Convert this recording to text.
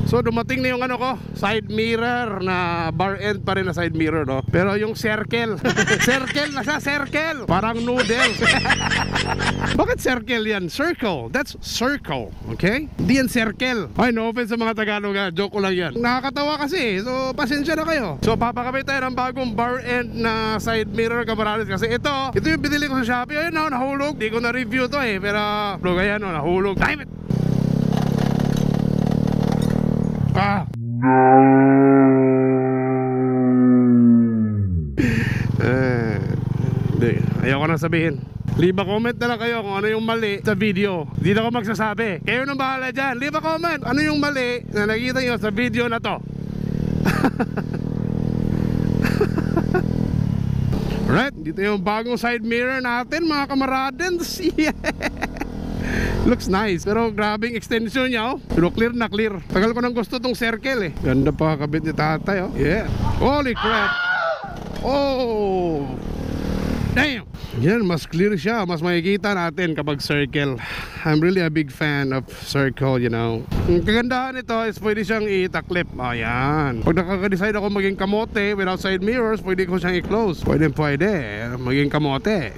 So dumating na yung ano ko, side mirror na bar end pa rin na side mirror, no? Pero yung circle circle na siya, circle, parang noodle. Bakit circle yan? Circle, that's circle, okay? Di yan circle. Ay, no offense sa mga Tagalog, ha? Joke ko lang yan. Nakakatawa kasi, so pasensya na kayo. So papakabit tayo ng bagong bar end na side mirror, kamaradas. Kasi ito yung binili ko sa Shopee. Ayun, no, nahulog. Di ko na-review to eh, pero ayan, no, nahulog. Damn it! Hindi, ayoko na sabihin. Leave a comment na lang kayo kung ano yung mali sa video. Hindi na ako magsasabi. Kayo nang bahala dyan. Leave a comment. Ano yung mali na nakita nyo sa video na to? Right, dito yung bagong side mirror natin, mga kamaradens. Yeah. Looks nice, pero grabing extension niya, oh. Pero clear na clear. Tagal ko nang gusto tong circle eh. Ganda pa kabit ni tatay, oh. Yeah. Holy crap. Oh, damn. Yan, mas clear siya. Mas makikita natin kapag circle. I'm really a big fan of circle, you know. Ang kagandahan nito is pwede siyang i-taklip. Ayan. Pag nakaka-decide ako maging kamote without side mirrors, pwede ko siyang i-close. Pwede maging kamote.